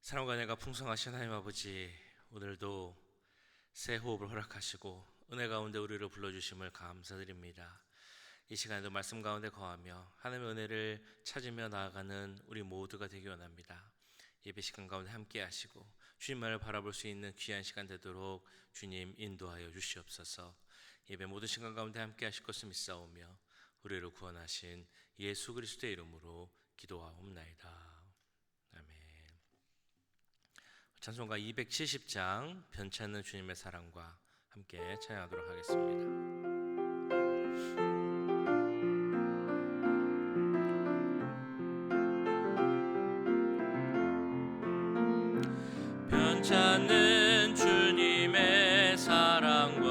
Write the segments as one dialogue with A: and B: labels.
A: 사랑과 은혜가 풍성하신 하나님 아버지, 오늘도 새 호흡을 허락하시고 은혜 가운데 우리를 불러주심을 감사드립니다. 이 시간에도 말씀 가운데 거하며 하나님의 은혜를 찾으며 나아가는 우리 모두가 되기 원합니다. 예배 시간 가운데 함께 하시고 주님만을 바라볼 수 있는 귀한 시간 되도록 주님 인도하여 주시옵소서. 예배 모든 시간 가운데 함께 하실 것을 믿사오며 우리를 구원하신 예수 그리스도의 이름으로 기도하옵나이다. 아멘. 찬송가 270장 변찮는 주님의 사랑과 함께 찬양하도록 하겠습니다. 변찮는 주님의 사랑과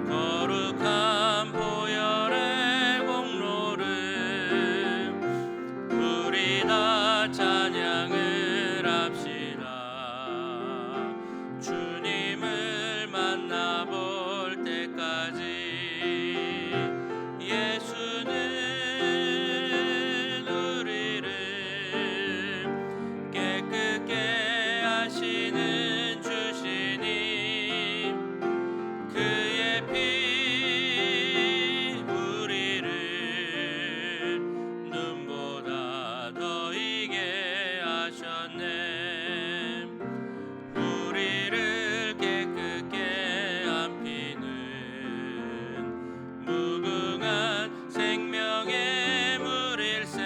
A: 거룩한 보혈의 공로를 우리 다 찬양을 합시다. 주님을 만나볼 때까지 예수는 우리를 깨끗게 하시는 주시니 그의 피 우리를 눈보다 더 이게 하셨네. 우리를 깨끗게 한 피는 무궁한 생명의 물일세.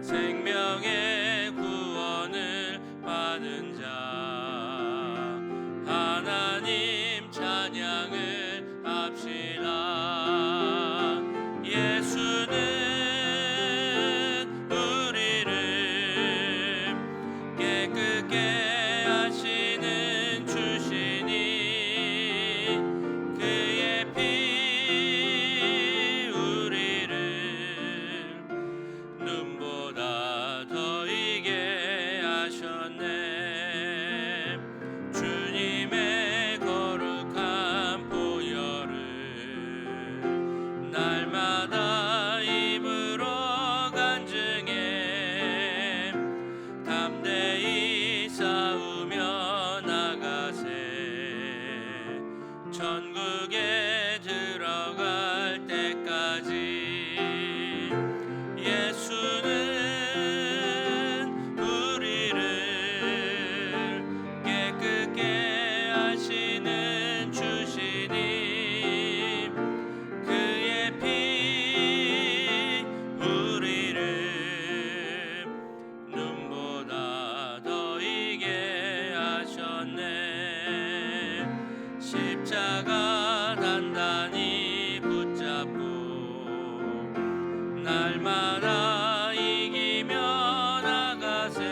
A: 생명의 구원을 받은 자 하나님 찬양을 합시다. 예수는 우리를 깨끗게 하시는 주시니 그의 피 우리를 눈보다 더 이게 하셨네. 주님의 거룩한 보혈을 날마다 입으로 간증해 담대히 싸우며 나가세. 천국에 들어갈 때까지 예수는 우리를 깨끗게 하시는 주시니 그의 피 우리를 눈보다 더 이게 하셨네. 십자가 단단히 붙잡고 날마다 이기며 나가세.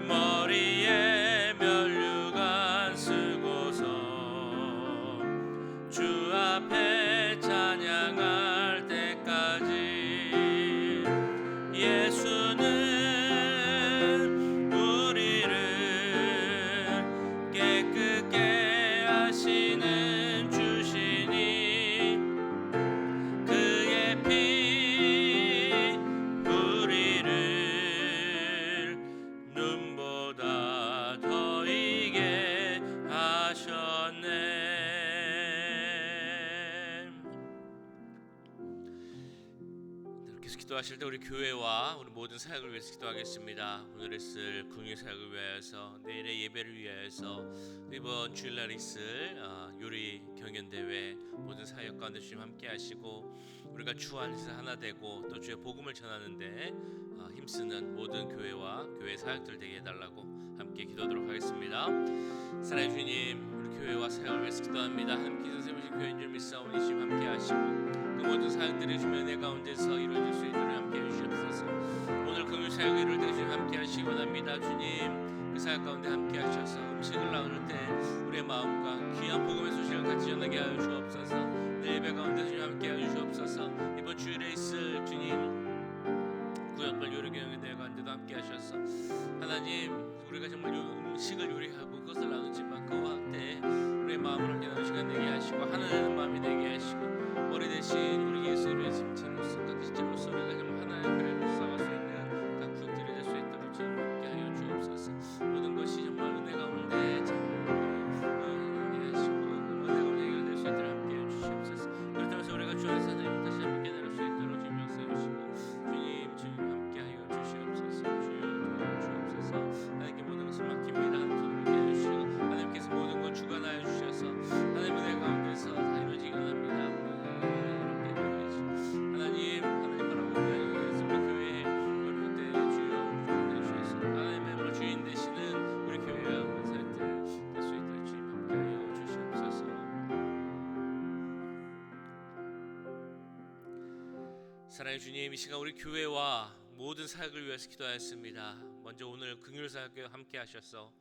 A: 머리에 면류관 쓰고서 주 앞에 찬양할 때까지 예수는 우리를 깨끗게 하시는 주시니 그의 피 우리를 눈보다 더 이게 하셨네. 계속 기도하실 때 우리 교회와 우리 모든 사역을 위해서 기도하겠습니다. 오늘 있을 궁유 사역을 위하여서, 내일의 예배를 위하여서, 이번 주일날 있을 요리 경연대회 모든 사역 가운데 주님 함께 하시고 우리가 주 안에서 하나 되고 또 주의 복음을 전하는데 힘쓰는 모든 교회와 교회 사역들 되게 해달라고 함께 기도하도록 하겠습니다. 사랑의 주님, 우리 교회와 사역을 위해서 기도합니다. 하나님께서 세우신 교회인 줄 믿사오니 주님 함께 하시고 그 모든 사역들이 주의 은혜 가운데서 이루어질 수 있도록 함께 해주시옵소서. 오늘 금요 사역 이룰 때 주님 함께 하시기 원합니다. 주님, 그 사역 가운데 함께 하셔서 음식을 나눌 때 우리의 마음과 귀한 복음의 소식을 같이 전하게 하여 주옵소서. 늘 예배 가운데 주님 함께 하여 주옵소서. 이번 주일에 있을 주님 구역별 요리경연에 대해 가운데도 함께 하셔서 하나님, 우리가 정말 음식을 요리하고 그것을 나누지만 그와 함께 우리의 마음을 함께 나누는 시간 되게 하시고 하나 되는 마음이 되게 하시고 머리 대신 우리 예수를 위해서 진로서 깍지로서 우리가 정말 하나의 그릇을 쌓을 수 있는 사랑의 주님, 이 시간 우리 교회와 모든 사역을 위해서 기도하였습니다. 먼저 오늘 긍휼 사역에 함께 하셔서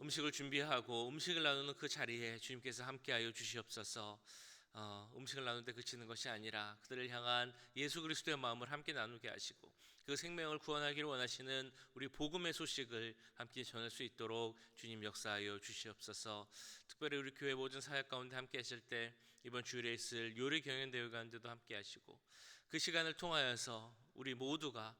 A: 음식을 준비하고 음식을 나누는 그 자리에 주님께서 함께하여 주시옵소서. 음식을 나누는데 그치는 것이 아니라 그들을 향한 예수 그리스도의 마음을 함께 나누게 하시고 그 생명을 구원하기를 원하시는 우리 복음의 소식을 함께 전할 수 있도록 주님 역사하여 주시옵소서. 특별히 우리 교회 모든 사역 가운데 함께 하실 때 이번 주일에 있을 요리 경연 대회 가운데도 함께 하시고 그 시간을 통하여서 우리 모두가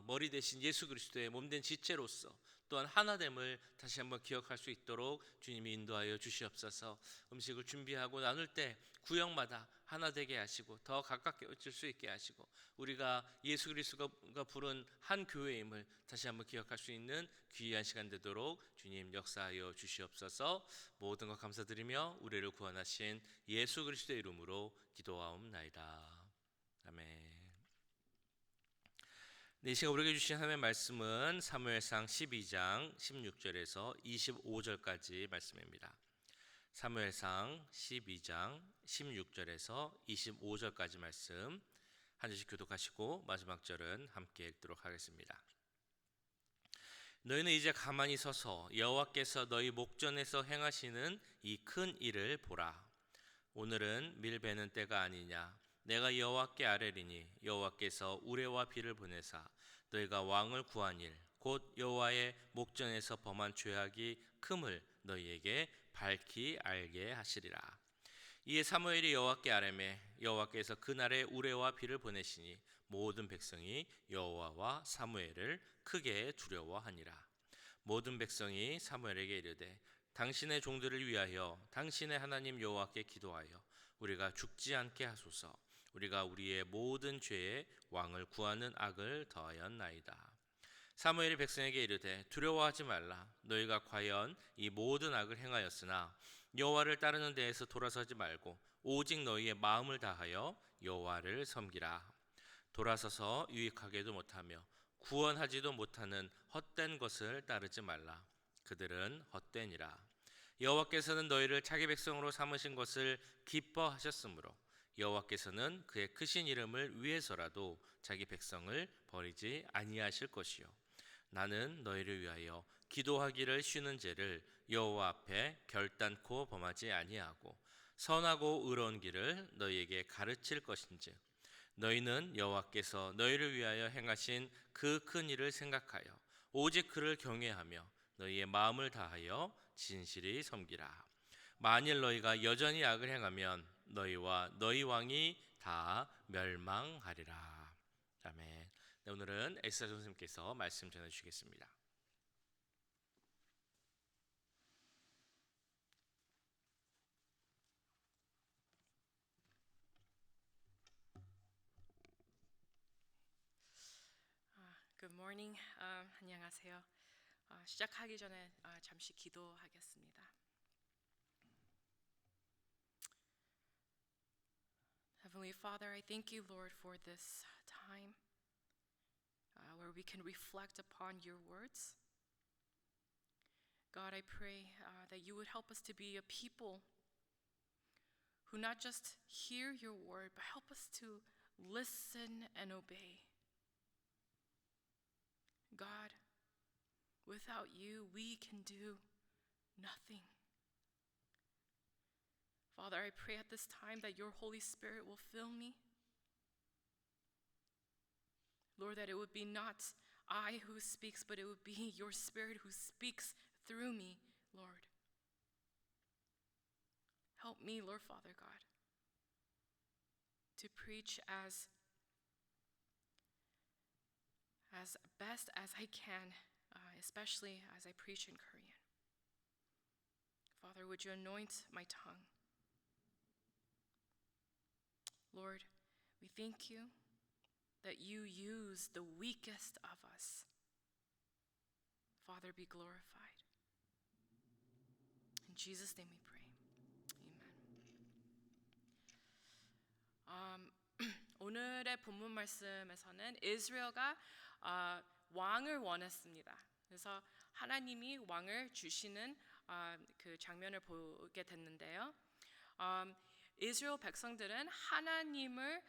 A: 머리 대신 예수 그리스도의 몸된 지체로서 또한 하나됨을 다시 한번 기억할 수 있도록 주님이 인도하여 주시옵소서. 음식을 준비하고 나눌 때 구역마다 하나 되게 하시고 더 가깝게 질 수 있게 하시고 우리가 예수 그리스도가 부른 한 교회임을 다시 한번 기억할 수 있는 귀한 시간 되도록 주님 역사하여 주시옵소서. 모든 것 감사드리며 우리를 구원하신 예수 그리스도의 이름으로 기도하옵나이다. 아멘. 네, 이 시간 우리에게 주신 하나님의 말씀은 사무엘상 12장 16절에서 25절까지 말씀입니다. 사무엘상 12장 16절에서 25절까지 말씀 한 절씩 교독하시고 마지막 절은 함께 읽도록 하겠습니다. 너희는 이제 가만히 서서 여호와께서 너희 목전에서 행하시는 이 큰 일을 보라. 오늘은 밀 베는 때가 아니냐. 내가 여호와께 아뢰리니 여호와께서 우레와 비를 보내사 너희가 왕을 구한 일 곧 여호와의 목전에서 범한 죄악이 큼을 너희에게 밝히 알게 하시리라. 이에 사무엘이 여호와께 아뢰매 여호와께서 그날에 우레와 비를 보내시니 모든 백성이 여호와와 사무엘을 크게 두려워하니라. 모든 백성이 사무엘에게 이르되 당신의 종들을 위하여 당신의 하나님 여호와께 기도하여 우리가 죽지 않게 하소서. 우리가 우리의 모든 죄에 왕을 구하는 악을 더하였나이다. 사무엘이 백성에게 이르되 두려워하지 말라. 너희가 과연 이 모든 악을 행하였으나 여호와를 따르는 데에서 돌아서지 말고 오직 너희의 마음을 다하여 여호와를 섬기라. 돌아서서 유익하게도 못하며 구원하지도 못하는 헛된 것을 따르지 말라. 그들은 헛되니라. 여호와께서는 너희를 자기 백성으로 삼으신 것을 기뻐하셨으므로 여호와께서는 그의 크신 이름을 위해서라도 자기 백성을 버리지 아니하실 것이요 나는 너희를 위하여 기도하기를 쉬는 죄를 여호와 앞에 결단코 범하지 아니하고 선하고 의로운 길을 너희에게 가르칠 것인즉 너희는 여호와께서 너희를 위하여 행하신 그 큰 일을 생각하여 오직 그를 경외하며 너희의 마음을 다하여 진실히 섬기라. 만일 너희가 여전히 악을 행하면 너희와 너희 왕이 다 멸망하리라. 아멘. 네, 오늘은 에스라 선생님께서 말씀 전해주시겠습니다.
B: Good morning. 안녕하세요. 시작하기 전에 잠시 기도하겠습니다. Heavenly Father, I thank you, Lord, for this time where we can reflect upon your words. God, I pray that you would help us to be a people who not just hear your word, but help us to listen and obey. God, without you, we can do nothing. Father, I pray at this time that your Holy Spirit will fill me. Lord, that it would be not I who speaks, but it would be your Spirit who speaks through me, Lord. Help me, Lord Father God, to preach as best as I can, especially as I preach in Korean. Father, would you anoint my tongue? Lord, we thank you that you use the weakest of us. Father, be glorified. In Jesus' name we pray. Amen. 오늘의 본문 말씀에서는 이스라엘가 왕을 원했습니다. 그래서 하나님이 왕을 주시는 그 장면을 보게 됐는데요. 이스라엘 백성들은 하나님을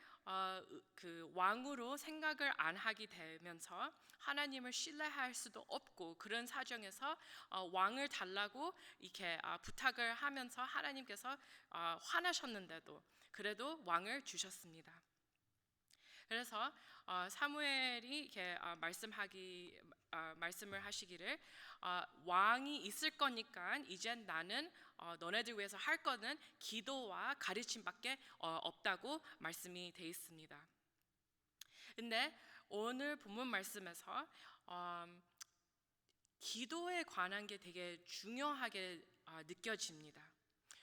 B: 그 왕으로 생각을 안 하게 되면서 하나님을 신뢰할 수도 없고 그런 사정에서 왕을 달라고 이렇게 부탁을 하면서 하나님께서 화나셨는데도 그래도 왕을 주셨습니다. 그래서 사무엘이 이렇게 말씀을 하시기를 왕이 있을 거니까 이제 나는 너네들 위해서 할 거는 기도와 가르침밖에 없다고 말씀이 되어 있습니다. 근데 오늘 본문 말씀에서 기도에 관한 게 되게 중요하게 느껴집니다.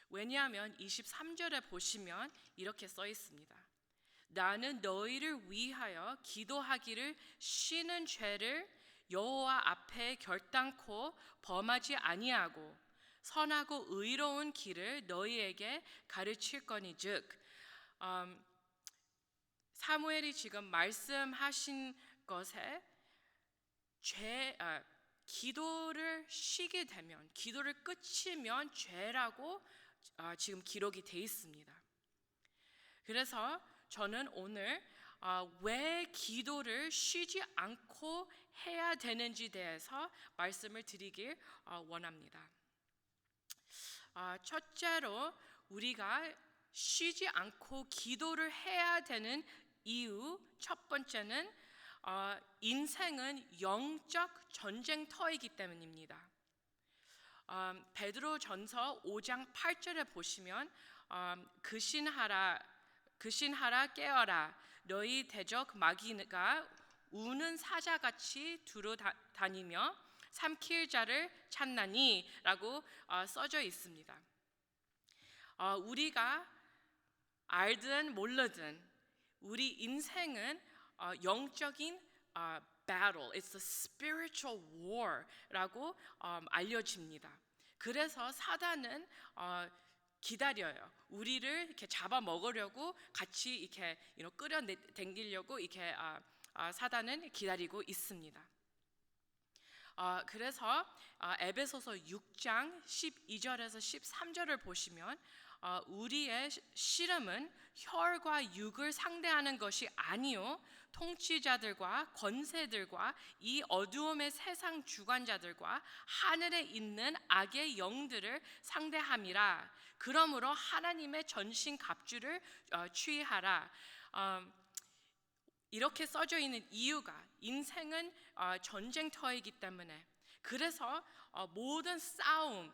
B: 왜냐하면 23절에 보시면 이렇게 써 있습니다. 나는 너희를 위하여 기도하기를 쉬는 죄를 여호와 앞에 결단코 범하지 아니하고 선하고 의로운 길을 너희에게 가르칠 거니즉. 사무엘이 지금 말씀하신 것에 기도를 쉬게 되면, 기도를 끝이면 죄라고 지금 기록이 돼 있습니다. 그래서 저는 오늘 왜 기도를 쉬지 않고 해야 되는지 대해서 말씀을 드리길 원합니다. 첫째로 우리가 쉬지 않고 기도를 해야 되는 이유, 첫 번째는 인생은 영적 전쟁터이기 때문입니다. 베드로전서 5장 8절에 보시면 근신하라 깨어라 너희 대적 마귀가 우는 사자같이 두루 다니며 삼킬 자를 찾나니 라고 써져 있습니다. 우리가 알든 모르든 우리 인생은 영적인 battle, it's a spiritual war라고 알려집니다. 그래서 사단은 기다려요. 우리를 이렇게 잡아 먹으려고 같이 이렇게 끌어당기려고 이렇게 사단은 기다리고 있습니다. 그래서 에베소서 6장 12절에서 13절을 보시면 우리의 씨름은 혈과 육을 상대하는 것이 아니요 통치자들과 권세들과 이 어두움의 세상 주관자들과 하늘에 있는 악의 영들을 상대함이라. 그러므로 하나님의 전신 갑주를 취하라. 이렇게 써져 있는 이유가 인생은 전쟁터이기 때문에, 그래서 모든 싸움,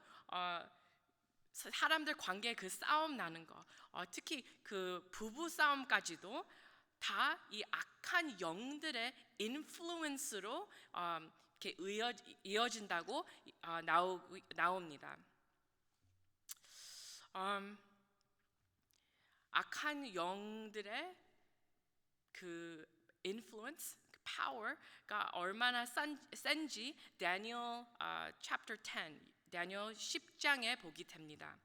B: 사람들 관계에 그 싸움 나는 거, 특히 그 부부 싸움까지도 다 이 악한 영들의 인플루언스로 이렇게 이어진다고 나옵니다. 악한 영들의 그 influence, 그 power가 얼마나 센지 다니엘 chapter 10, 다니엘 10장에 보게 됩니다.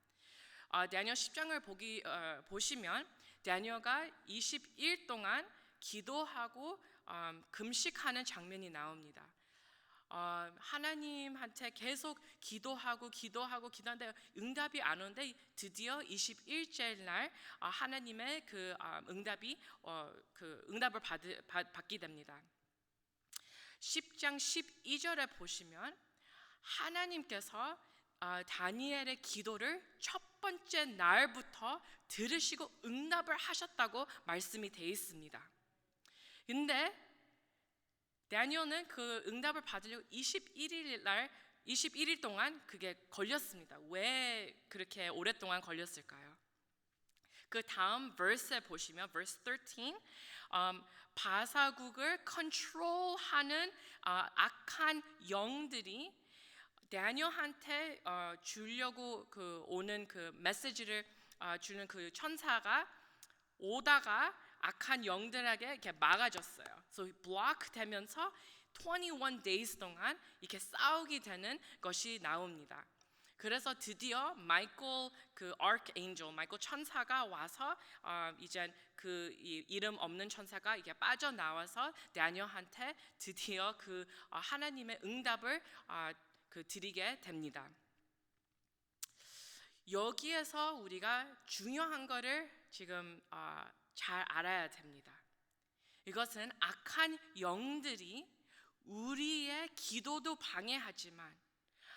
B: 다니엘 10장을 보시면 다니엘가 20일 동안 기도하고 금식하는 장면이 나옵니다. 하나님한테 계속 기도하는데 응답이 안 오는데 드디어 21째 날 하나님의 그 응답을 받게 됩니다. 10장 12절에 보시면 하나님께서 다니엘의 기도를 첫 번째 날부터 들으시고 응답을 하셨다고 말씀이 되어 있습니다. 근데 다니엘은 그 응답을 받으려고 21일 동안 그게 걸렸습니다. 왜 그렇게 오랫동안 걸렸을까요? 그 다음 verse에 보시면 verse 13, 바사국을 컨트롤하는 악한 영들이 다니엘한테 주려고 오는 그 메시지를 주는 그 천사가 오다가 악한 영들에게 이렇게 막아줬어요. So block 되면서 21 days 동안 이렇게 싸우게 되는 것이 나옵니다. 그래서 드디어 마이클 archangel, 마이클 천사가 와서 이제 그 이름 없는 천사가 이게 빠져나와서 다니엘한테 드디어 그 하나님의 응답을 드리게 됩니다. 여기에서 우리가 중요한 거를 지금 잘 알아야 됩니다. 이것은 악한 영들이 우리의 기도도 방해하지만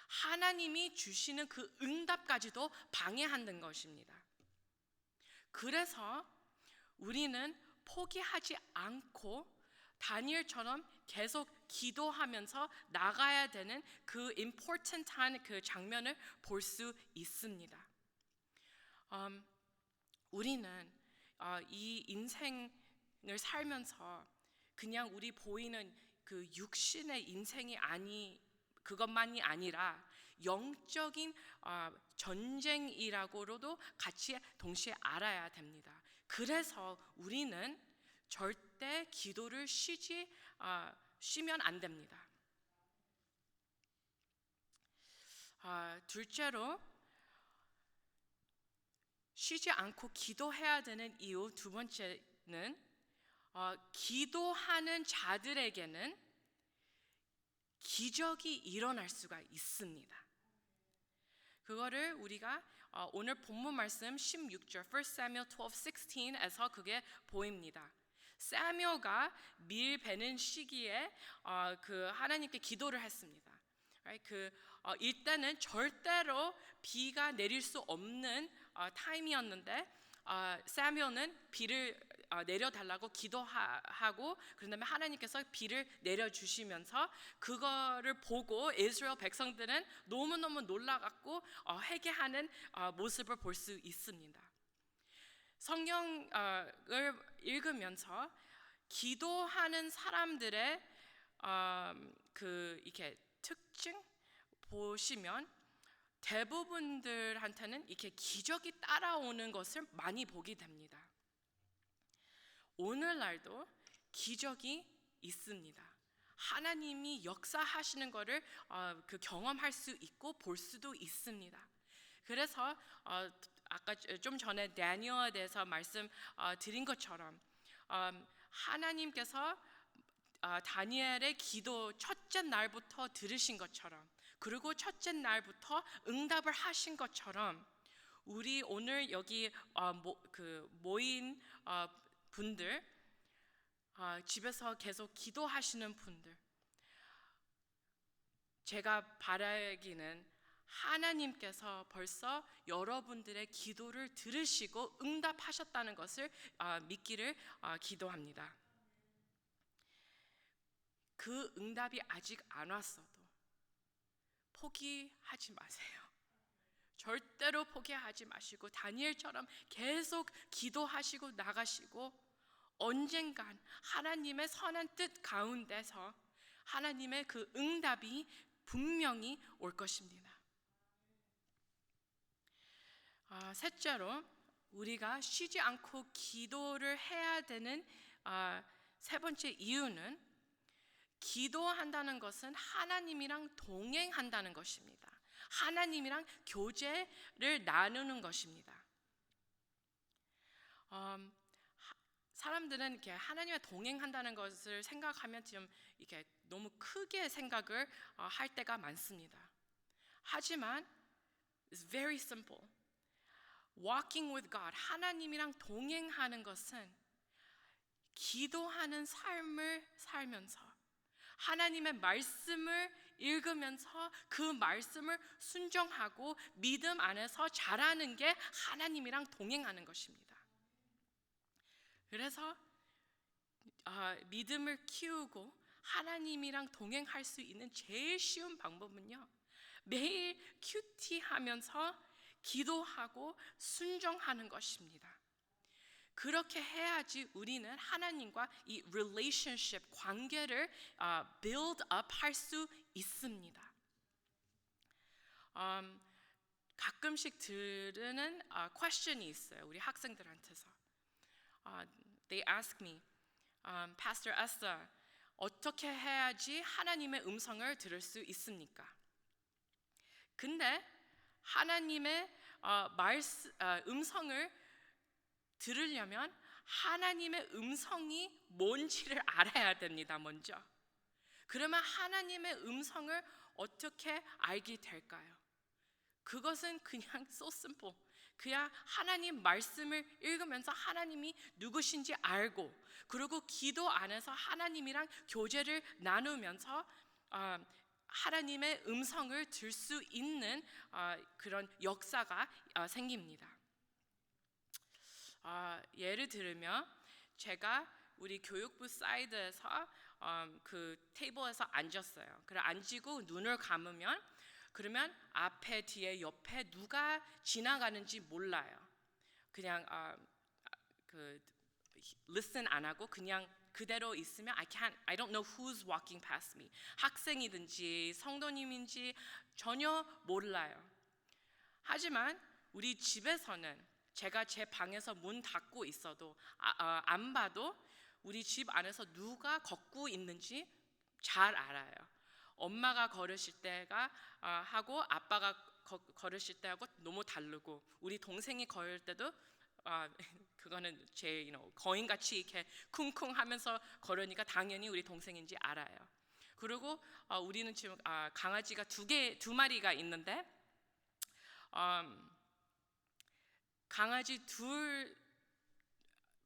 B: 하나님이 주시는 그 응답까지도 방해하는 것입니다. 그래서 우리는 포기하지 않고 다니엘처럼 계속 기도하면서 나가야 되는 그 important한 그 장면을 볼 수 있습니다. 우리는 이 인생을 살면서 그냥 우리 보이는 그 육신의 인생이 그것만이 아니라 영적인 전쟁이라고도 같이 동시에 알아야 됩니다. 그래서 우리는 절대 기도를 쉬면 안 됩니다. 둘째로 쉬지 않고 기도해야 되는 이유 두 번째는 기도하는 자들에게는 기적이 일어날 수가 있습니다. 그거를 우리가 오늘 본문 말씀 16절 1 Samuel 12:16에서 그게 보입니다. 사무엘가 밀 베는 시기에 그 하나님께 기도를 했습니다. 이때는 절대로 비가 내릴 수 없는 타임이었는데 사무엘은 비를 내려달라고 기도하고 그런 다음에 하나님께서 비를 내려주시면서 그거를 보고 이스라엘 백성들은 너무너무 놀라갖고 회개하는 모습을 볼 수 있습니다. 성경을 읽으면서 기도하는 사람들의 이렇게 특징 보시면 대부분들한테는 이렇게 기적이 따라오는 것을 많이 보게 됩니다. 오늘날도 기적이 있습니다. 하나님이 역사하시는 것을 경험할 수 있고 볼 수도 있습니다. 그래서 아까 좀 전에 다니엘에 대해서 말씀드린 것처럼 하나님께서 다니엘의 기도 첫째 날부터 들으신 것처럼 그리고 첫째 날부터 응답을 하신 것처럼 우리 오늘 여기 모인 분들 집에서 계속 기도하시는 분들 제가 바라기는 하나님께서 벌써 여러분들의 기도를 들으시고 응답하셨다는 것을 믿기를 기도합니다. 그 응답이 아직 안 왔어도 포기하지 마세요. 절대로 포기하지 마시고 다니엘처럼 계속 기도하시고 나가시고 언젠간 하나님의 선한 뜻 가운데서 하나님의 그 응답이 분명히 올 것입니다. 셋째로 우리가 쉬지 않고 기도를 해야 되는 세 번째 이유는 기도한다는 것은 하나님이랑 동행한다는 것입니다. 하나님이랑 교제를 나누는 것입니다. 사람들은 이렇게 하나님과 동행한다는 것을 생각하면 좀 이렇게 너무 크게 생각을 할 때가 많습니다. 하지만 it's very simple. Walking with God, 하나님이랑 동행하는 것은 기도하는 삶을 살면서 하나님의 말씀을 읽으면서 그 말씀을 순종하고 믿음 안에서 자라는 게 하나님이랑 동행하는 것입니다. 그래서 믿음을 키우고 하나님이랑 동행할 수 있는 제일 쉬운 방법은요, 매일 큐티하면서 기도하고 순종하는 것입니다. 그렇게 해야지 우리는 하나님과 이 relationship 관계를 build up 할 수 있습니다. 가끔씩 들으는 question이 있어요. 우리 학생들한테서. They ask me, Pastor Esther, 어떻게 해야지 하나님의 음성을 들을 수 있습니까? 근데 하나님의 음성을 들으려면 하나님의 음성이 뭔지를 알아야 됩니다. 먼저. 그러면 하나님의 음성을 어떻게 알게 될까요? 그것은 그냥 so simple. 그냥 하나님 말씀을 읽으면서 하나님이 누구신지 알고, 그리고 기도 안에서 하나님이랑 교제를 나누면서 하나님의 음성을 들 수 있는 그런 역사가 생깁니다. 예를 들면 제가 우리 교육부 사이드에서 그 테이블에서 앉았어요. 그래 앉고 눈을 감으면 그러면 앞에 뒤에 옆에 누가 지나가는지 몰라요. 그냥 그 listen 안 하고 그냥 그대로 있으면 I don't know who's walking past me. 학생이든지 성도님인지 전혀 몰라요. 하지만 우리 집에서는 제가 제 방에서 문 닫고 있어도 안 봐도 우리 집 안에서 누가 걷고 있는지 잘 알아요. 엄마가 걸으실 때가 하고 아빠가 걸으실 때하고 너무 다르고, 우리 동생이 걸을 때도 그거는 제 거인같이 이렇게 쿵쿵하면서 걸으니까 당연히 우리 동생인지 알아요. 그리고 우리는 지금 강아지가 두 마리가 있는데 강아지 둘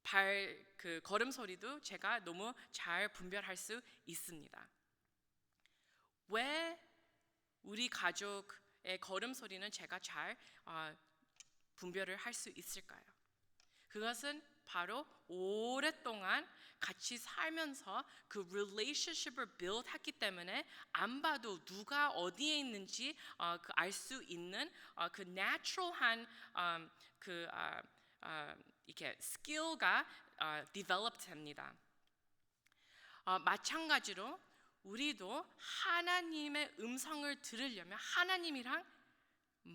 B: 발 그 걸음 소리도 제가 너무 잘 분별할 수 있습니다. 왜 우리 가족의 걸음 소리는 제가 잘 분별을 할 수 있을까요? 그것은 바로 오랫동안 같이 살면서 그 relationship을 build 했기 때문에 안 봐도 누가 어디에 있는지 알 수 있는 그 natural한 이렇게 skill가 develop 됩니다. 마찬가지로 우리도 하나님의 음성을 들으려면 하나님이랑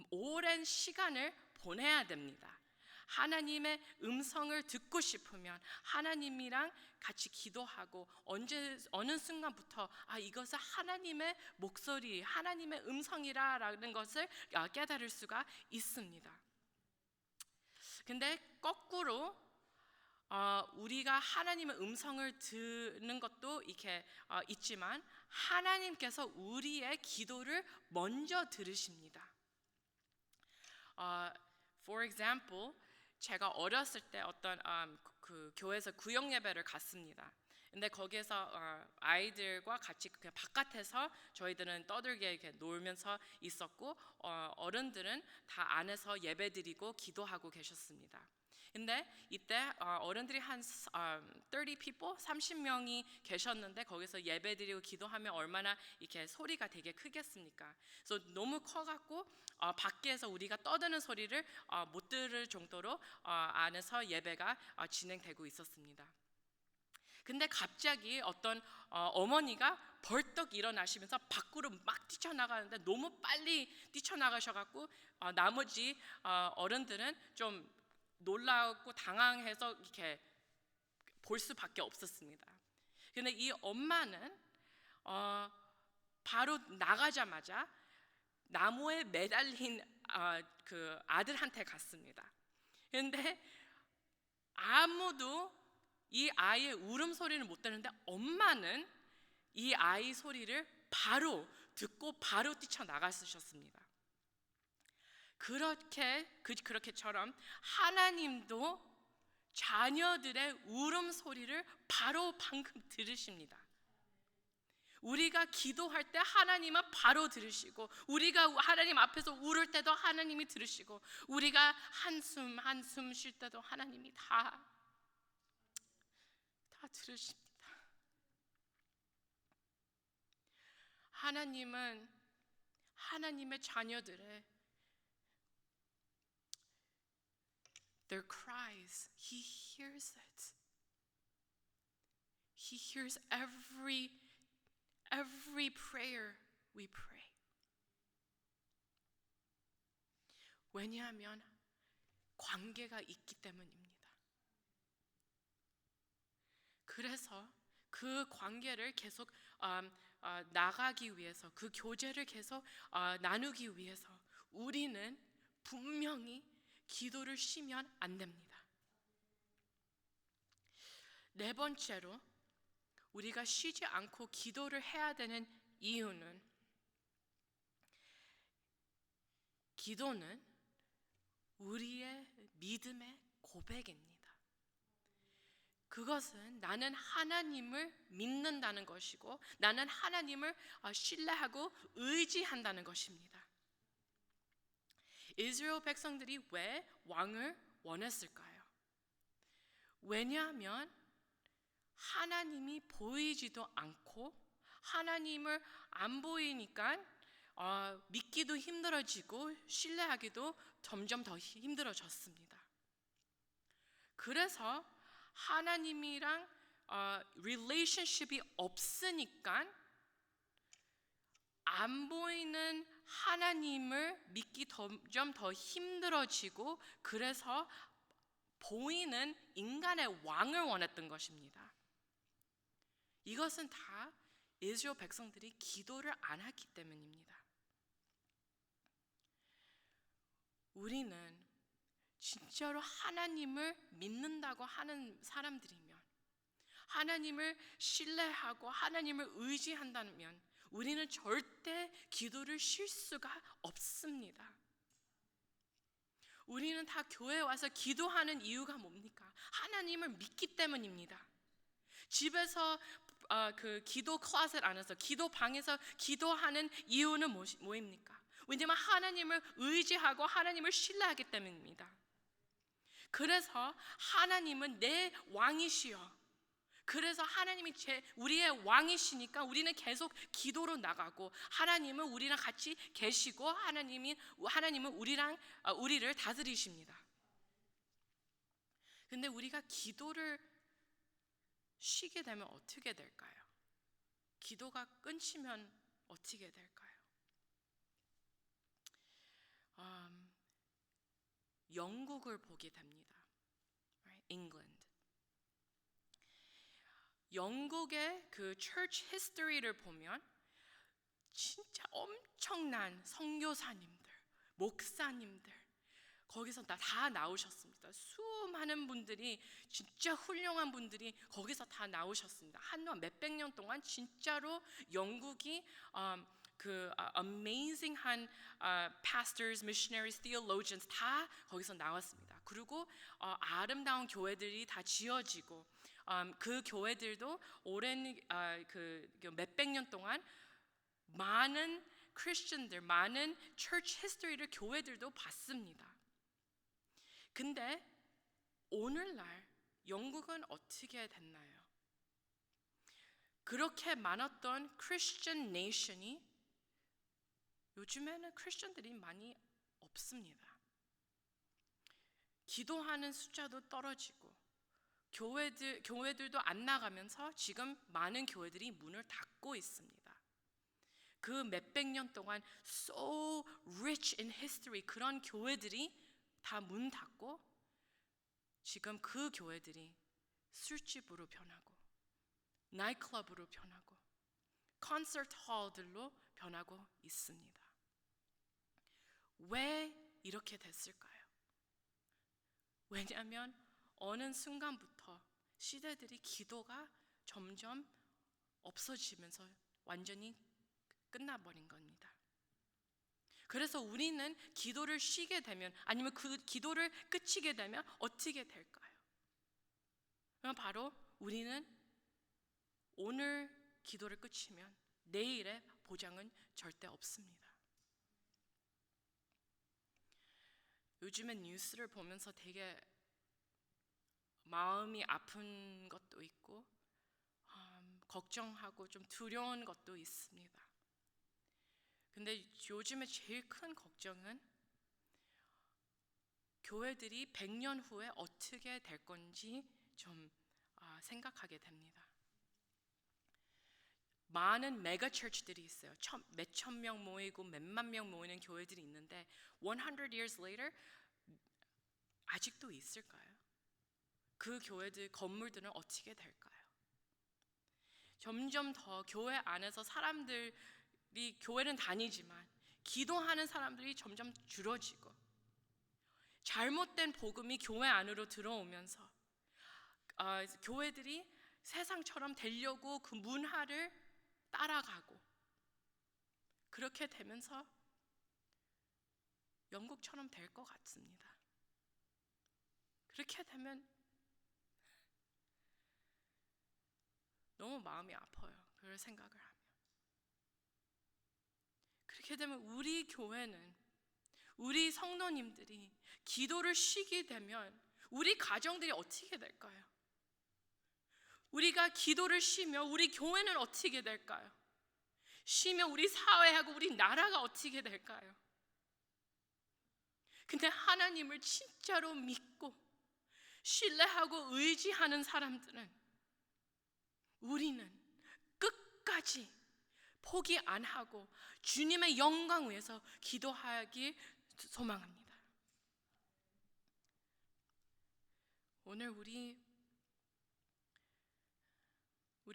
B: 오랜 시간을 보내야 됩니다. 하나님의 음성을 듣고 싶으면 하나님이랑 같이 기도하고 어느 순간부터 이것은 하나님의 목소리, 하나님의 음성이라는 것을 깨달을 수가 있습니다. 근데 거꾸로 우리가 하나님의 음성을 듣는 것도 이렇게 있지만 하나님께서 우리의 기도를 먼저 들으십니다. For example, 제가 어렸을 때 어떤 그 교회에서 구역 예배를 갔습니다. 근데 거기에서 아이들과 같이 그냥 바깥에서 저희들은 떠들게 이렇게 놀면서 있었고 어른들은 다 안에서 예배드리고 기도하고 계셨습니다. 근데 이때 어른들이 한 30 people, 30명이 계셨는데 거기서 예배드리고 기도하면 얼마나 이렇게 소리가 되게 크겠습니까? 그래서 너무 커갖고 밖에서 우리가 떠드는 소리를 못 들을 정도로 안에서 예배가 진행되고 있었습니다. 근데 갑자기 어떤 어머니가 벌떡 일어나시면서 밖으로 막 뛰쳐나가는데 너무 빨리 뛰쳐나가셔갖고 나머지 어른들은 좀 놀라고 당황해서 이렇게 볼 수밖에 없었습니다. 근데 이 엄마는 바로 나가자마자 나무에 매달린 그 아들한테 갔습니다. 근데 아무도 이 아이의 울음소리를 못 듣는데 엄마는 이 아이 소리를 바로 듣고 바로 뛰쳐나가셨습니다. 그렇게처럼 하나님도 자녀들의 울음소리를 바로 방금 들으십니다. 우리가 기도할 때 하나님은 바로 들으시고, 우리가 하나님 앞에서 울을 때도 하나님이 들으시고, 우리가 한숨 한숨 쉴 때도 하나님이 다 들으십니다. 하나님은 하나님의 자녀들의 their cries, He hears it. He hears every prayer we pray. 왜냐하면 관계가 있기 때문입니다. 그래서 그 관계를 계속 나가기 위해서, 그 교제를 계속 나누기 위해서 우리는 분명히 기도를 쉬면 안 됩니다. 네 번째로 우리가 쉬지 않고 기도를 해야 되는 이유는, 기도는 우리의 믿음의 고백입니다. 그것은 나는 하나님을 믿는다는 것이고 나는 하나님을 신뢰하고 의지한다는 것입니다. 이스라엘 백성들이 왜 왕을 원했을까요? 왜냐하면 하나님이 보이지도 않고 하나님을 안 보이니까 믿기도 힘들어지고 신뢰하기도 점점 더 힘들어졌습니다. 그래서 하나님이랑 relationship이 없으니까 안 보이는 하나님을 믿기 점점 더 힘들어지고 그래서 보이는 인간의 왕을 원했던 것입니다. 이것은 다 이스라엘 백성들이 기도를 안 했기 때문입니다. 우리는 진짜로 하나님을 믿는다고 하는 사람들이면 하나님을 신뢰하고 하나님을 의지한다면 우리는 절대 기도를 쉴 수가 없습니다. 우리는 다 교회에 와서 기도하는 이유가 뭡니까? 하나님을 믿기 때문입니다. 집에서 그 기도 클로set 안에서 기도 방에서 기도하는 이유는 뭐입니까? 왜냐하면 하나님을 의지하고 하나님을 신뢰하기 때문입니다. 그래서 하나님은 내 왕이시여. 그래서 하나님이 우리의 왕이시니까 우리는 계속 기도로 나가고 하나님은 우리랑 같이 계시고 하나님은 우리를 다스리십니다. 근데 우리가 기도를 쉬게 되면 어떻게 될까요? 기도가 끊기면 어떻게 될까요? 영국을 보게 됩니다. England. 영국의 그 church history를 보면 진짜 엄청난 선교사님들, 목사님들 거기서 다 나오셨습니다. 수많은 분들이 진짜 훌륭한 분들이 거기서 다 나오셨습니다. 한동안 몇백 년 동안 진짜로 영국이 amazing한 pastors, missionaries, theologians 다 거기서 나왔습니다. 그리고 아름다운 교회들이 다 지어지고 그 교회들도 오랜 몇백 년 동안 많은 크리스천들, 많은 church history를 교회들도 봤습니다. 근데 오늘날 영국은 어떻게 됐나요? 그렇게 많았던 크리스천 네이션이 요즘에는 크리스천들이 많이 없습니다. 기도하는 숫자도 떨어지고 교회들도 안 나가면서 지금 많은 교회들이 문을 닫고 있습니다. 그 몇백 년 동안 so rich in history 그런 교회들이 다 문 닫고 지금 그 교회들이 술집으로 변하고 나이트클럽으로 변하고 콘서트 홀들로 변하고 있습니다. 왜 이렇게 됐을까요? 왜냐하면 어느 순간부터 시대들이 기도가 점점 없어지면서 완전히 끝나버린 겁니다. 그래서 우리는 기도를 쉬게 되면 아니면 그 기도를 끝이게 되면 어떻게 될까요? 바로 우리는 오늘 기도를 끝이면 내일의 보장은 절대 없습니다. 요즘에 뉴스를 보면서 되게 마음이 아픈 것도 있고 걱정하고 좀 두려운 것도 있습니다. 근데 요즘에 제일 큰 걱정은 교회들이 100년 후에 어떻게 될 건지 좀 생각하게 됩니다. 많은 메가 처치들이 있어요. 몇천 명 모이고 몇만 명 모이는 교회들이 있는데 100 years later 아직도 있을까요? 그 교회들 건물들은 어떻게 될까요? 점점 더 교회 안에서 사람들이 교회는 다니지만 기도하는 사람들이 점점 줄어지고 잘못된 복음이 교회 안으로 들어오면서 교회들이 세상처럼 되려고 그 문화를 따라가고 그렇게 되면서 영국처럼 될 것 같습니다. 그렇게 되면 너무 마음이 아파요. 그럴 생각을 하면. 그렇게 되면 우리 교회는, 우리 성도님들이 기도를 쉬게 되면 우리 가정들이 어떻게 될까요? 우리가 기도를 쉬면 우리 교회는 어떻게 될까요? 쉬면 우리 사회하고 우리 나라가 어떻게 될까요? 근데 하나님을 진짜로 믿고 신뢰하고 의지하는 사람들은 우리는 끝까지 포기 안 하고 주님의 영광 위해서 기도하길 소망합니다. 오늘 우리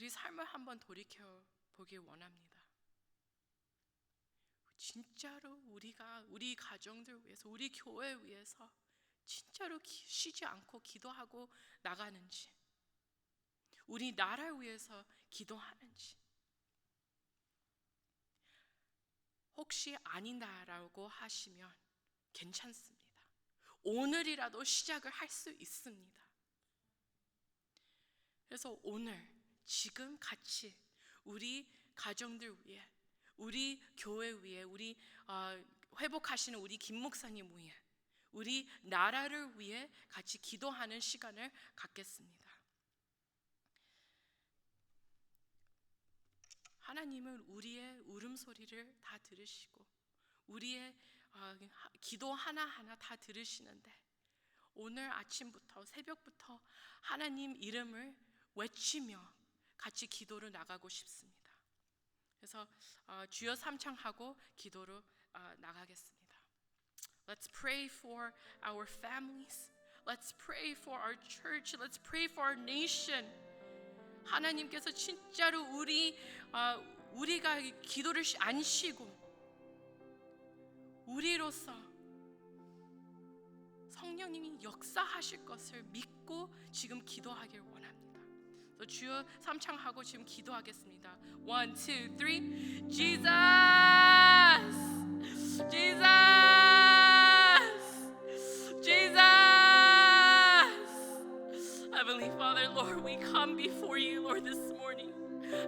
B: 삶을 한번 돌이켜 보길 원합니다. 진짜로 우리가 우리 가정들 위해서, 우리 교회 위해서 진짜로 쉬지 않고 기도하고 나가는지, 우리 나라를 위해서 기도하는지. 혹시 아니다라고 하시면 괜찮습니다. 오늘이라도 시작을 할 수 있습니다. 그래서 오늘 지금 같이 우리 가정들 위해, 우리 교회 위해, 우리 회복하시는 우리 김 목사님 위해, 우리 나라를 위해 같이 기도하는 시간을 갖겠습니다. 하나님은 우리의 울음소리를 다 들으시고 우리의 기도 하나하나 다 들으시는데 오늘 아침부터, 새벽부터 하나님 이름을 외치며 같이 기도로 나가고 싶습니다. 그래서 주여 삼창하고 기도로 나가겠습니다. Let's pray for our families. Let's pray for our church. Let's pray for our nation. 하나님께서 진짜로 우리가 기도를 안 쉬고 우리로서 성령님이 역사하실 것을 믿고 지금 기도하길 원합니다. 주여 삼창하고 지금 기도하겠습니다. 1, 2, 3. Jesus, Jesus, Jesus. Heavenly Father, Lord, we come before you, Lord, this morning.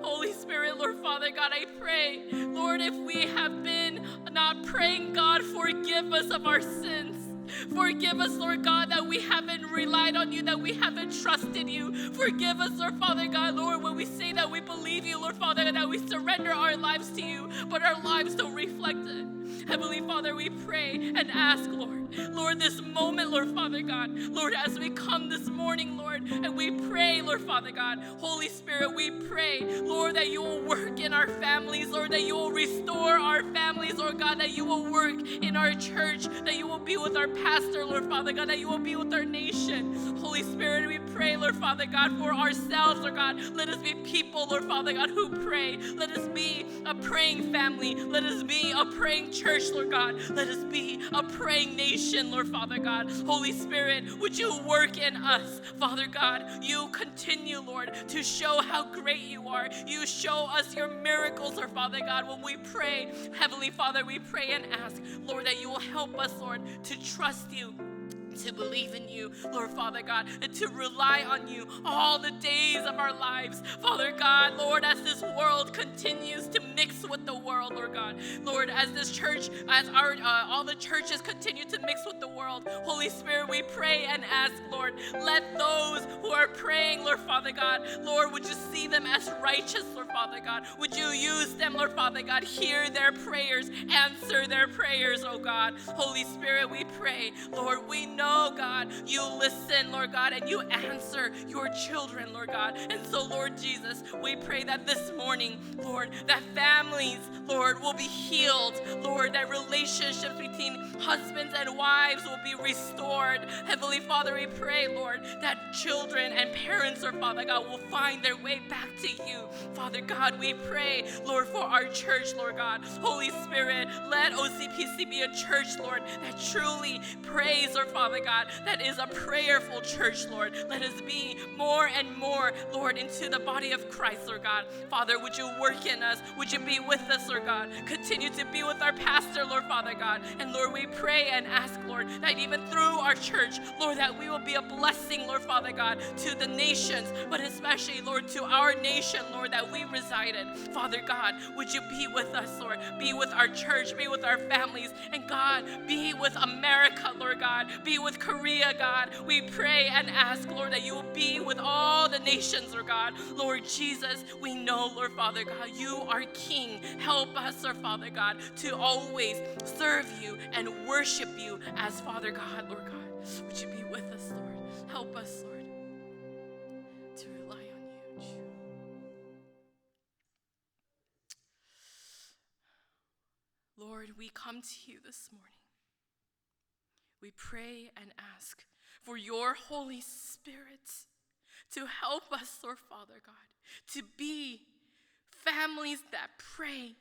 B: Holy Spirit, Lord Father God, I pray, Lord, if we have been not praying, God, forgive us of our sins. Forgive us, Lord God, that we haven't relied on you, that we haven't trusted you. Forgive us, Lord Father God, Lord, when we say that we believe you, Lord Father, that we surrender our lives to you, but our lives don't reflect it. Heavenly Father, we pray and ask, Lord, this moment, Lord Father God, Lord, as we come this morning, Lord, and we pray, Lord Father God, Holy Spirit, we pray, Lord, that you will work in our families, Lord, that you will restore our families, Lord God, that you will work in our church, that you will be with our pastor, Lord Father God, that you will be with our nation. Holy Spirit, we pray, Lord Father God, for ourselves, Lord God. Let us be people, Lord Father God, who pray. Let us be a praying family. Let us be a praying church, Lord God. Let us be a praying nation, Lord Father God. Holy Spirit, would you work in us, Father God? You continue, Lord, to show how great you are. You show us your miracles, Lord Father God, when we pray. Heavenly Father, we pray and ask, Lord, that you will help us, Lord, to trust you, to believe in you, Lord Father God, and to rely on you all the days of our lives. Father God, Lord, as this world continues to mix with the world, Lord God, Lord, as this church, as our all the churches continue to mix with the world, Holy Spirit, we pray and ask, Lord, let those who are praying, Lord Father God, Lord, would you see them as righteous, Lord Father God? Would you use them, Lord Father God, hear their prayers, answer their prayers, oh God. Holy Spirit, we pray, Lord, we know, God, you listen, Lord God, and you answer your children, Lord God. And so, Lord Jesus, we pray that this morning, Lord, that families, Lord, will be healed, Lord, that relationships between husbands and wives will be restored. Heavenly Father, we pray, Lord, that children and parents, Lord Father God, will find their way back to you. Father God, we pray, Lord, for our church, Lord God. Holy Spirit, let OCPC be a church, Lord, that truly we praise, Lord Father God, that is a prayerful church, Lord. Let us be more and more, Lord, into the body of Christ, Lord God. Father, would you work in us? Would you be with us, Lord God? Continue to be with our pastor, Lord Father God. And Lord, we pray and ask, Lord, that even through our church, Lord, that we will be a blessing, Lord Father God, to the nations, but especially, Lord, to our nation, Lord, that we reside in. Father God, would you be with us, Lord? Be with our church, be with our families, and God, be with America, Lord God. Be with Korea, God. We pray and ask, Lord, that you will be with all the nations, Lord God. Lord Jesus, we know, Lord Father God, you are King. Help us, Lord Father God, to always serve you and worship you as Father God, Lord God. Would you be with us, Lord? Help us, Lord, to rely on you. Lord, we come to you this morning. We pray and ask for your Holy Spirit to help us, Lord Father God, to be families that pray.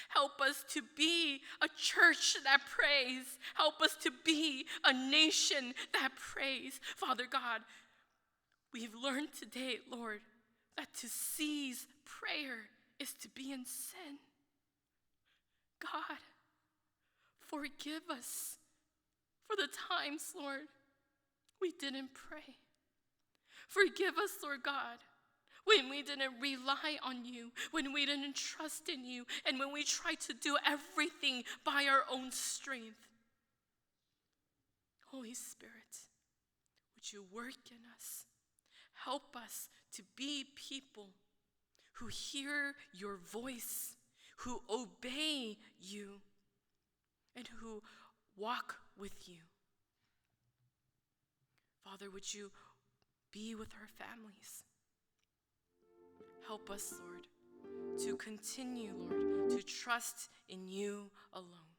B: Help us to be a church that prays. Help us to be a nation that prays. Father God, we've learned today, Lord, that to cease prayer is to be in sin. God, forgive us for the times, Lord, we didn't pray. Forgive us, Lord God, when we didn't rely on you, when we didn't trust in you, and when we tried to do everything by our own strength. Holy Spirit, would you work in us? Help us to be people who hear your voice, who obey you, and who walk with you. Father, would you be with our families? Help us, Lord, to continue, Lord, to trust in you alone.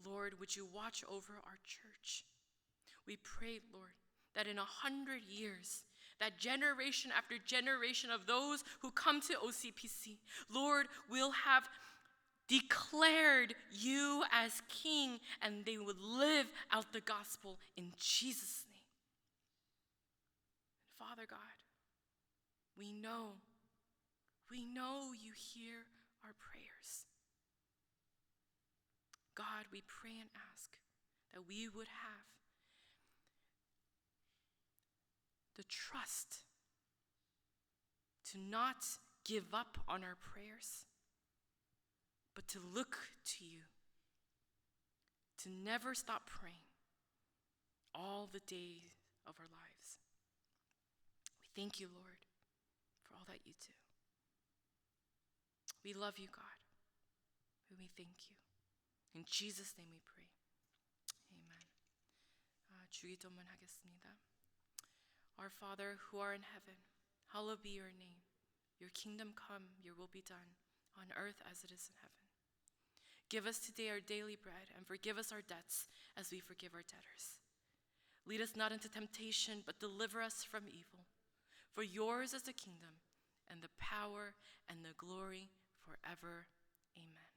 B: Lord, would you watch over our church? We pray, Lord, that in 100 years, that generation after generation of those who come to OCPC, Lord, will have declared you as King, and they would live out the gospel in Jesus' name. Father God, we know you hear our prayers. God, we pray and ask that we would have the trust to not give up on our prayers, but to look to you, to never stop praying all the days of our lives. We thank you, Lord, for all that you do. We love you, God, and we thank you. In Jesus' name we pray. Amen. 주기도문 하겠습니다. Our Father, who art in heaven, hallowed be your name. Your kingdom come, your will be done, on earth as it is in heaven. Give us today our daily bread, and forgive us our debts as we forgive our debtors. Lead us not into temptation, but deliver us from evil. For yours is the kingdom, and the power, and the glory forever. Amen.